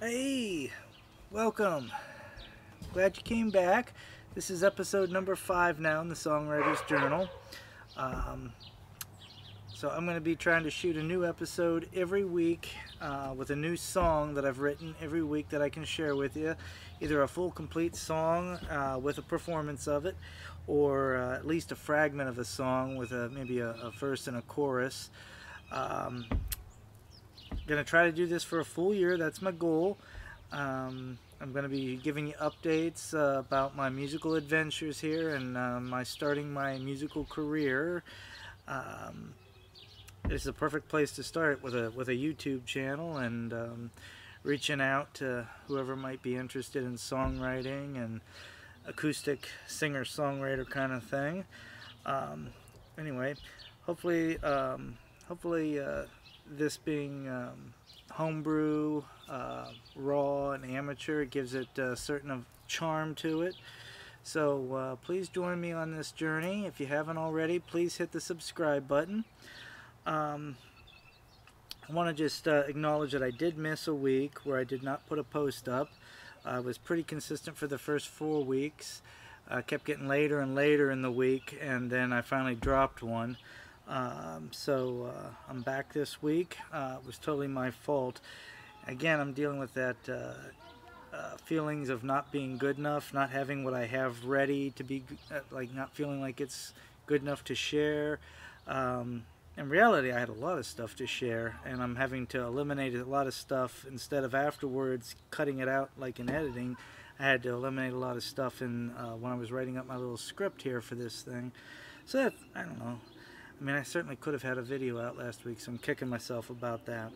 Hey, welcome. Glad you came back. This is episode number 5 now in the Songwriter's Journal. Um, so I'm going to be trying to shoot a new episode every week with a new song that I've written every week that I can share with you. Either a full complete song with a performance of it, or at least a fragment of a song with maybe a verse and a chorus. Um, Gonna try to do this for a full year. That's my goal. I'm going to be giving you updates about my musical adventures here and my starting my musical career. Um, it's a perfect place to start with a YouTube channel and reaching out to whoever might be interested in songwriting and acoustic singer-songwriter kind of thing. Um, anyway, hopefully, this being homebrew, raw, and amateur, it gives it a certain charm to it. So please join me on this journey. If you haven't already, please hit the subscribe button. Um, I want to just acknowledge that I did miss a week where I did not put a post up. I was pretty consistent for the first 4 weeks. I kept getting later and later in the week, and then I finally dropped one. I'm back this week. It was totally my fault. Again, I'm dealing with that feelings of not being good enough, not having what I have ready to be, like not feeling like it's good enough to share. In reality, I had a lot of stuff to share, and I'm having to eliminate a lot of stuff instead of afterwards cutting it out like in editing. I had to eliminate a lot of stuff in when I was writing up my little script here for this thing. So that, I don't know. I mean, I certainly could have had a video out last week, so I'm kicking myself about that.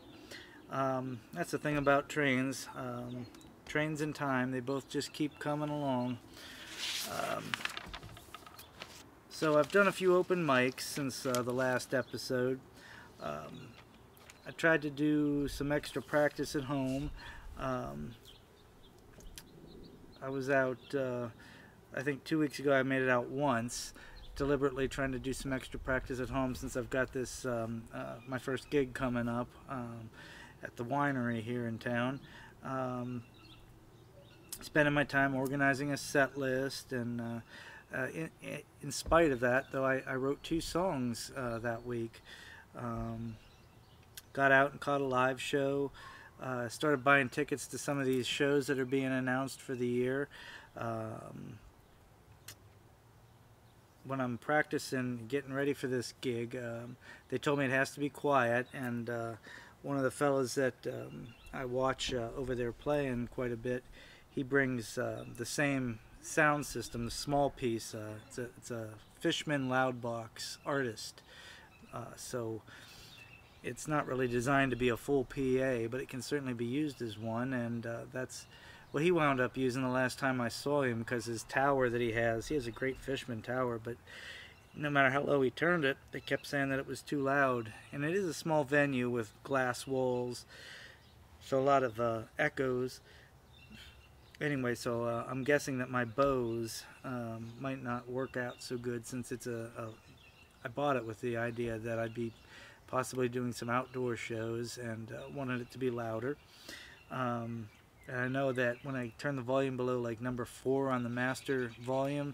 That's the thing about trains. Trains and time, they both just keep coming along. Um, so I've done a few open mics since the last episode. I tried to do some extra practice at home. Um, I was out, I think 2 weeks ago I made it out once, deliberately trying to do some extra practice at home since I've got this, my first gig coming up at the winery here in town. Spending my time organizing a set list, and in spite of that, though, I wrote 2 songs that week. Got out and caught a live show. Started buying tickets to some of these shows that are being announced for the year. When I'm practicing, getting ready for this gig, they told me it has to be quiet, and one of the fellas that I watch over there playing quite a bit, he brings the same sound system, the small piece. It's a Fishman Loudbox Artist, so it's not really designed to be a full PA, but it can certainly be used as one, and that's what he wound up using the last time I saw him, because his tower that he has a great Fishman tower, but no matter how low he turned it, they kept saying that it was too loud. And it is a small venue with glass walls, so a lot of echoes. Anyway, so I'm guessing that my Bose might not work out so good, since it's I bought it with the idea that I'd be possibly doing some outdoor shows, and wanted it to be louder. And I know that when I turn the volume below like number 4 on the master volume,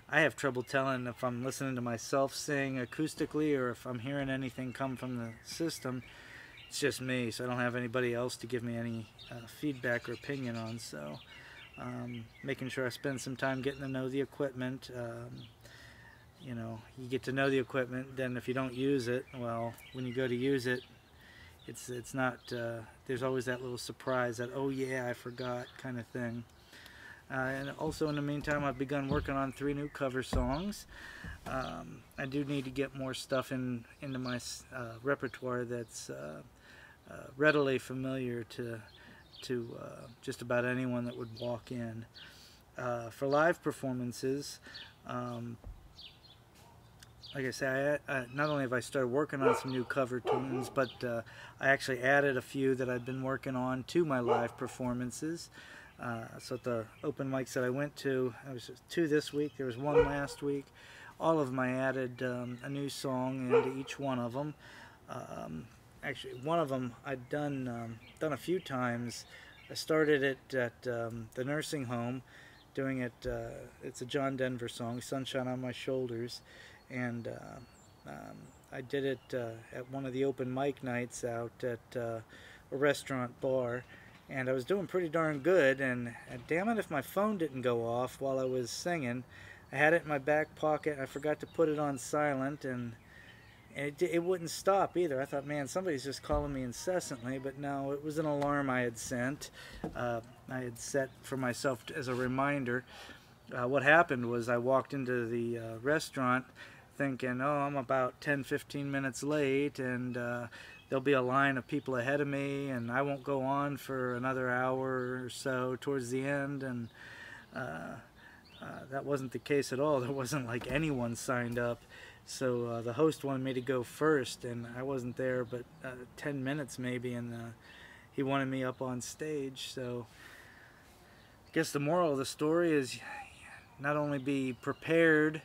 I have trouble telling if I'm listening to myself sing acoustically or if I'm hearing anything come from the system. It's just me, so I don't have anybody else to give me any feedback or opinion on. So making sure I spend some time getting to know the equipment. You know, you get to know the equipment, then if you don't use it, well, when you go to use it, it's not, there's always that little surprise that, oh yeah, I forgot kind of thing. And also in the meantime, I've begun working on 3 new cover songs. I do need to get more stuff into my repertoire that's readily familiar to just about anyone that would walk in. For live performances, like I say, not only have I started working on some new cover tunes, but I actually added a few that I've been working on to my live performances. So at the open mics that I went to, there was 2 this week, there was 1 last week. All of them I added a new song into each one of them. Actually, one of them I'd done a few times I started it at the nursing home, doing it. It's a John Denver song, "Sunshine on My Shoulders," and I did it at one of the open mic nights out at a restaurant bar, and I was doing pretty darn good. And damn it, if my phone didn't go off while I was singing. I had it in my back pocket. I forgot to put it on silent, and it wouldn't stop either. I thought, man, somebody's just calling me incessantly, but no, it was an alarm I had sent. I had set for myself as a reminder. What happened was I walked into the restaurant thinking, oh, I'm about 10-15 minutes late, and there'll be a line of people ahead of me, and I won't go on for another hour or so towards the end. And that wasn't the case at all. There wasn't like anyone signed up. So the host wanted me to go first, and I wasn't there but 10 minutes maybe, and he wanted me up on stage. So I guess the moral of the story is not only be prepared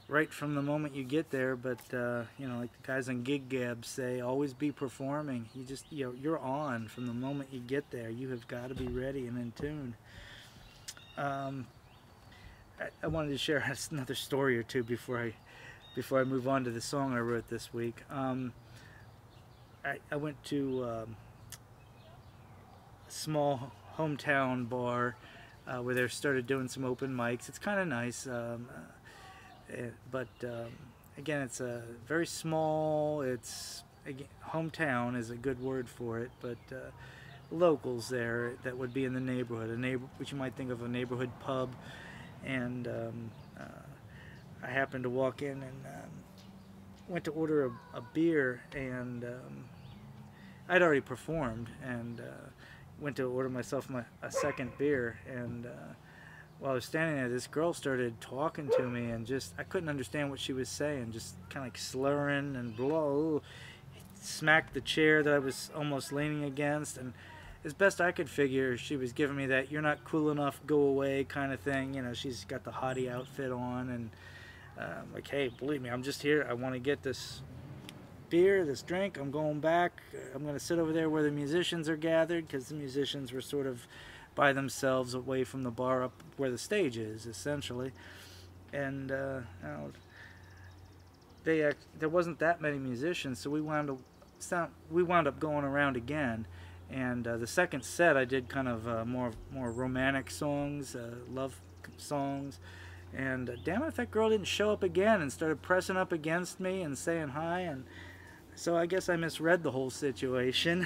right from the moment you get there, but you know, like the guys on Gig Gab say, always be performing. You just, you know, you're on from the moment you get there. You have got to be ready and in tune. I wanted to share another story or two before I move on to the song I wrote this week. I went to a small hometown bar where they started doing some open mics. It's kind of nice, but again, it's a very small. It's again, hometown is a good word for it, but locals there that would be in the neighborhood, which you might think of a neighborhood pub, and I happened to walk in and went to order a beer, and I'd already performed, and went to order myself a second beer, and while I was standing there, this girl started talking to me, and just I couldn't understand what she was saying, just kind of like slurring and blah, smacked the chair that I was almost leaning against, and as best I could figure, she was giving me that "you're not cool enough, go away" kind of thing. You know, she's got the hottie outfit on, and like, hey, believe me, I'm just here. I want to get this beer, this drink. I'm going back. I'm going to sit over there where the musicians are gathered, because the musicians were sort of by themselves away from the bar up where the stage is, essentially. And you know, there wasn't that many musicians, so we wound up going around again. And the second set, I did kind of more romantic songs, love songs. And damn it, if that girl didn't show up again and started pressing up against me and saying hi. And so I guess I misread the whole situation.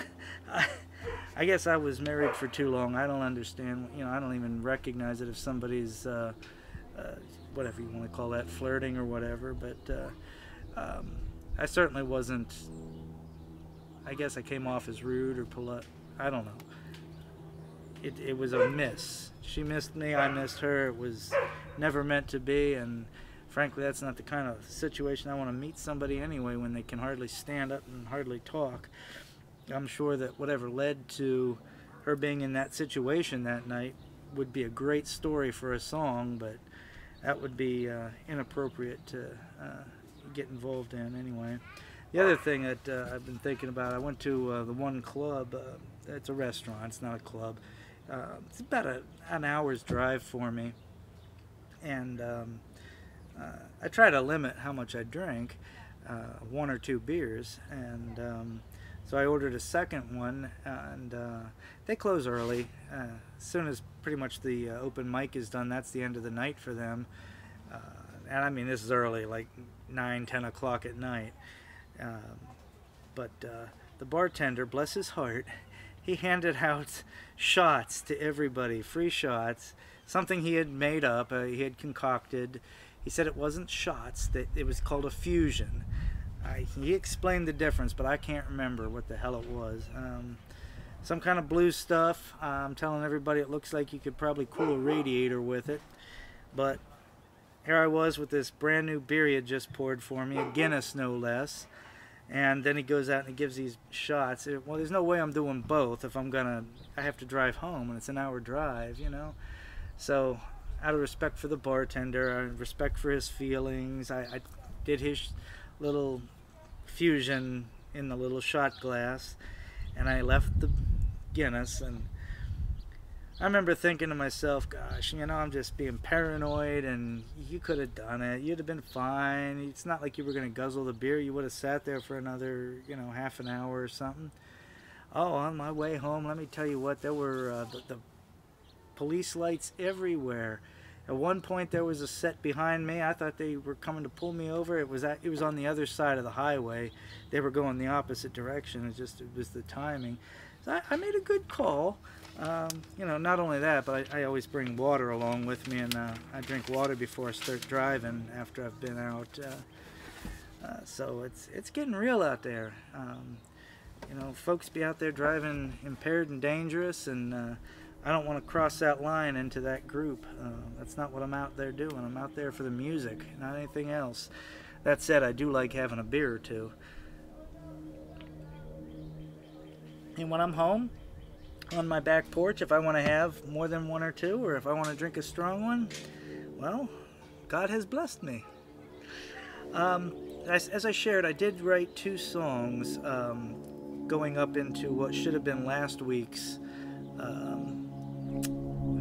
I guess I was married for too long. I don't understand. You know, I don't even recognize it if somebody's whatever you want to call that, flirting or whatever. But I certainly wasn't. I guess I came off as rude or polite. I don't know. It was a miss. She missed me, I missed her. It was never meant to be, and frankly, that's not the kind of situation I want to meet somebody anyway, when they can hardly stand up and hardly talk. I'm sure that whatever led to her being in that situation that night would be a great story for a song, but that would be inappropriate to get involved in anyway. The other thing that I've been thinking about, I went to the one club. It's a restaurant, it's not a club. It's about an hour's drive for me, and I try to limit how much I drink, 1 or 2 beers, and so I ordered a second one, and they close early. As soon as pretty much the open mic is done, that's the end of the night for them, and I mean, this is early, like 9-10 o'clock at night. But the bartender, bless his heart, he handed out shots to everybody, free shots, something he had made up, he had concocted. He said it wasn't shots, that it was called a fusion. He explained the difference, but I can't remember what the hell it was. Some kind of blue stuff. I'm telling everybody it looks like you could probably cool a radiator with it. But here I was with this brand new beer he had just poured for me, a Guinness no less. And then he goes out and he gives these shots. Well, there's no way I'm doing both if I have to drive home, and it's an hour drive, you know. So out of respect for the bartender, out of respect for his feelings, I did his little fusion in the little shot glass, and I left the Guinness, and I remember thinking to myself, gosh, you know, I'm just being paranoid, and you could have done it. You'd have been fine. It's not like you were going to guzzle the beer. You would have sat there for another, you know, half an hour or something. Oh, on my way home, let me tell you what, there were the police lights everywhere. At one point, there was a set behind me. I thought they were coming to pull me over. It was on the other side of the highway. They were going the opposite direction. It was the timing. So I made a good call. You know, not only that, but I always bring water along with me, and I drink water before I start driving after I've been out. So it's getting real out there. You know, folks be out there driving impaired and dangerous, and I don't want to cross that line into that group. That's not what I'm out there doing. I'm out there for the music, not anything else. That said, I do like having a beer or two. And when I'm home, on my back porch, if I want to have more than one or two, or if I want to drink a strong one, well, God has blessed me. As I shared, I did write 2 songs going up into what should have been last week's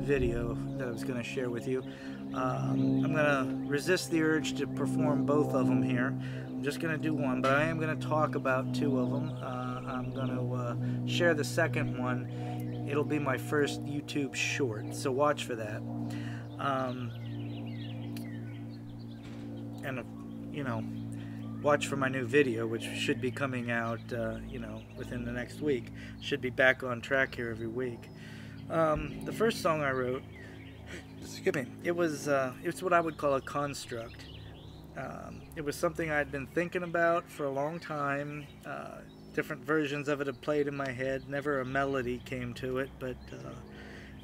video that I was going to share with you. I'm going to resist the urge to perform both of them here. I'm just going to do one, but I am going to talk about 2 of them. I'm going to share the second one. It'll be my first YouTube short, so watch for that. And, you know, watch for my new video, which should be coming out, you know, within the next week. Should be back on track here every week. The first song I wrote, excuse me, it's what I would call a construct. It was something I'd been thinking about for a long time. Different versions of it have played in my head. Never a melody came to it, but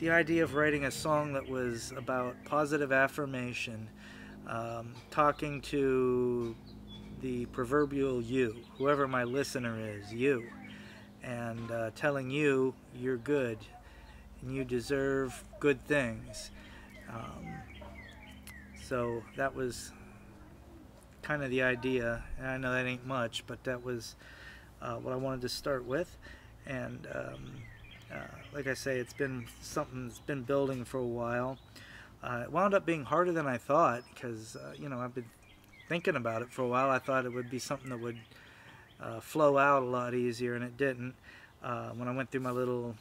the idea of writing a song that was about positive affirmation, talking to the proverbial you, whoever my listener is, you, and telling you you're good and you deserve good things. So that was kind of the idea. And I know that ain't much, but that was what I wanted to start with. And like I say, it's been something that's been building for a while. It wound up being harder than I thought, because you know, I've been thinking about it for a while. I thought it would be something that would flow out a lot easier, and it didn't. When I went through my little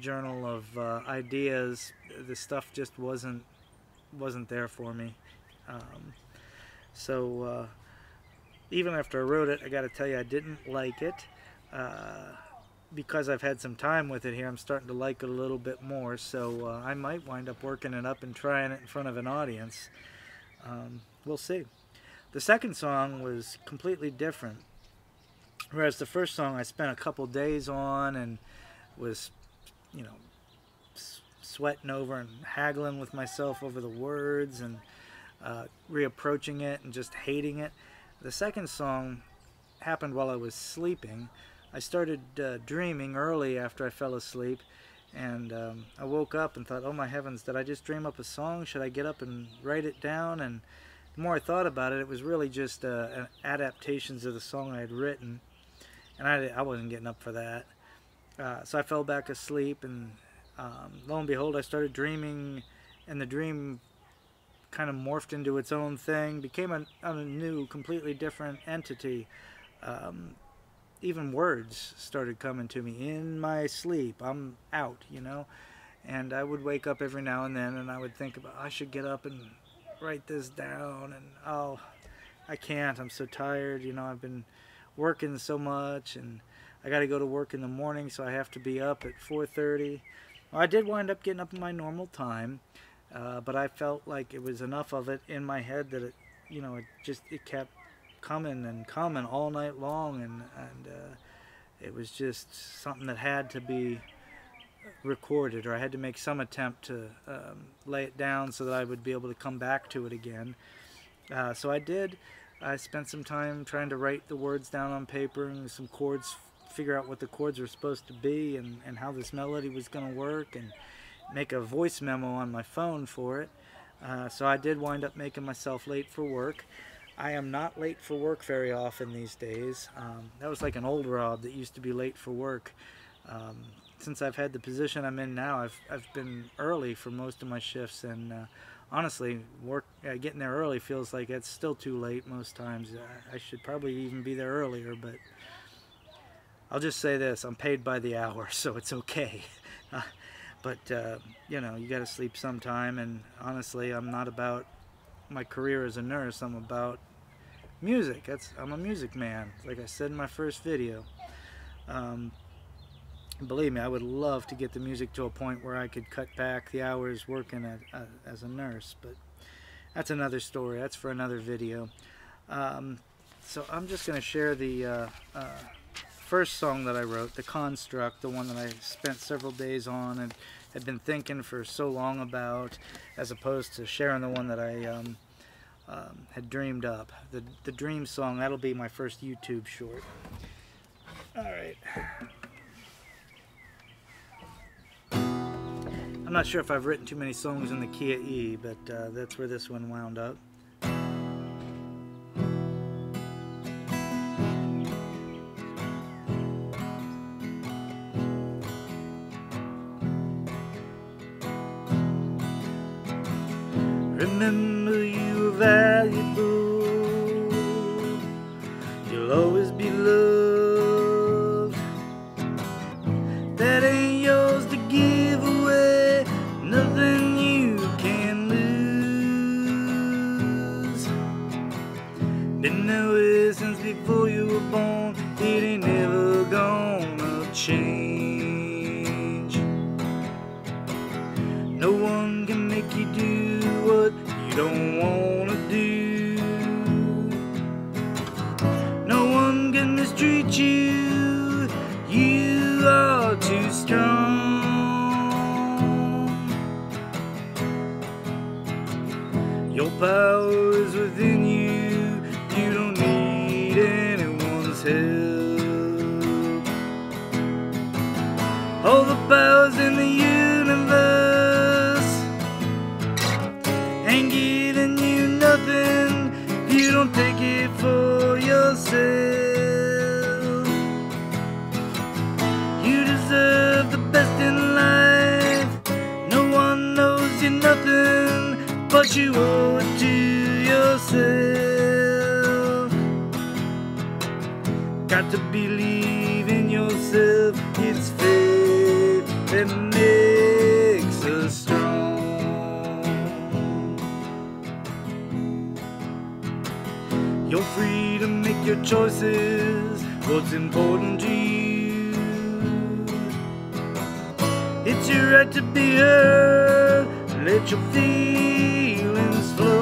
journal of ideas, the stuff just wasn't there for me. So even after I wrote it, I got to tell you, I didn't like it. Because I've had some time with it here, I'm starting to like it a little bit more. So I might wind up working it up and trying it in front of an audience. We'll see. The second song was completely different. Whereas the first song I spent a couple days on and was, you know, sweating over and haggling with myself over the words and reapproaching it and just hating it. The second song happened while I was sleeping. I started dreaming early after I fell asleep, and I woke up and thought, oh my heavens, did I just dream up a song? Should I get up and write it down? And the more I thought about it, it was really just adaptations of the song I had written, and I wasn't getting up for that. So I fell back asleep, and lo and behold, I started dreaming, and the dream kind of morphed into its own thing, became a new, completely different entity. Even words started coming to me in my sleep. I'm out, you know, and I would wake up every now and then, and I would think about, I should get up and write this down, and oh, I can't, I'm so tired, you know, I've been working so much, and I got to go to work in the morning, so I have to be up at 4:30. Well, I did wind up getting up in my normal time, but I felt like it was enough of it in my head that it, you know, it kept coming and coming all night long, and it was just something that had to be recorded, or I had to make some attempt to lay it down so that I would be able to come back to it again. So I did. I spent some time trying to write the words down on paper and some chords, figure out what the chords were supposed to be, and how this melody was going to work, and make a voice memo on my phone for it. So I did wind up making myself late for work. I am not late for work very often these days. That was like an old Rob that used to be late for work. since I've had the position I'm in now, I've been early for most of my shifts, and honestly, getting there early feels like it's still too late most times. I should probably even be there earlier, but I'll just say this: I'm paid by the hour, so it's okay. But you know, you got to sleep sometime, and honestly, I'm not about my career as a nurse. I'm about music. I'm a music man, like I said in my first video. Believe me, I would love to get the music to a point where I could cut back the hours working as a nurse, but that's another story. That's for another video. So I'm just going to share the first song that I wrote, The Construct, the one that I spent several days on and had been thinking for so long about, as opposed to sharing the one that I had dreamed up. The dream song, that'll be my first YouTube short. Alright. I'm not sure if I've written too many songs in the key of E, but that's where this one wound up. Remember, you are valuable. You'll always be loved. That ain't yours to give away. Nothing you can lose. Been that way since before you were born. It ain't never gonna change. No one can make you do what you don't wanna do. No one can mistreat you. You are too strong. Your power is within you. You don't need anyone's help. All the powers in the universe ain't giving you nothing if you don't take it for yourself. You deserve the best in life. No one knows you nothing, but you owe it to yourself. Got to believe in yourself. It's faith that makes us strong. You're free to make your choices. What's important to you? It's your right to be heard. Let your feelings flow.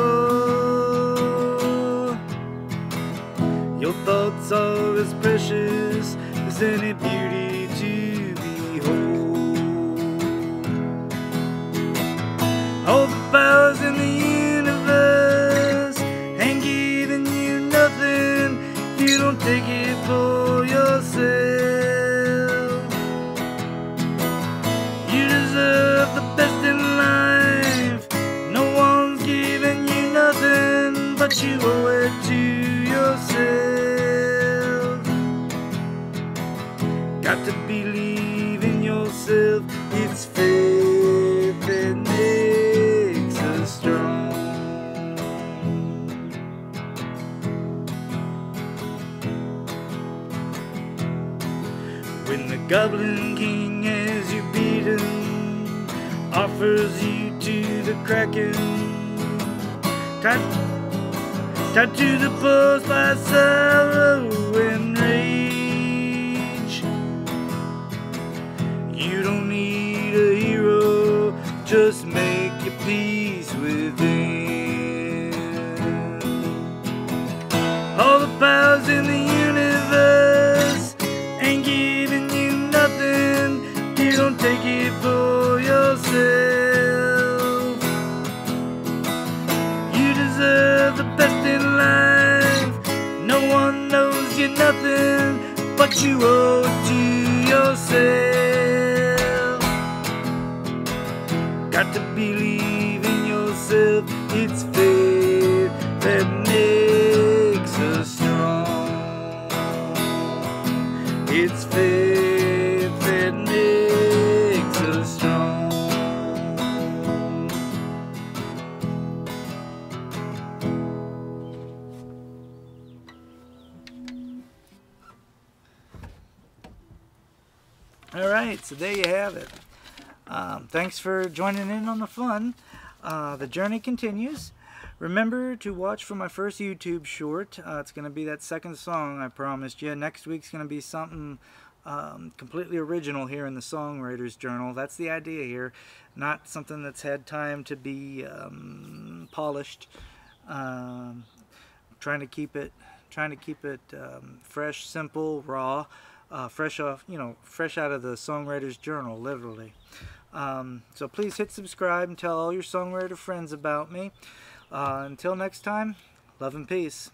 Your thoughts are as precious as any beauty to behold. All the powers in the universe ain't giving you nothing if you don't take it for yourself. You deserve the best in life. No one's giving you nothing, but you owe it to yourself. Got to believe in yourself. It's faith that makes us strong. When the Goblin King has you beaten, offers you to the Kraken, tied to the post by sorrow and rage. You don't need a hero, just make your peace within. All the powers in the universe ain't giving you nothing if you don't take it for yourself. You deserve the best in life. No one knows you nothing, but you owe it to yourself. Got to believe in yourself. It's faith that makes us strong. It's faith that makes All right, so there you have it. Thanks for joining in on the fun. The journey continues. Remember to watch for my first YouTube short. It's going to be that second song I promised you. Next week's going to be something completely original here in the Songwriter's Journal. That's the idea here. Not something that's had time to be polished. Trying to keep it fresh, simple, raw, fresh off, fresh out of the Songwriter's Journal, literally. So please hit subscribe and tell all your songwriter friends about me. Until next time, love and peace.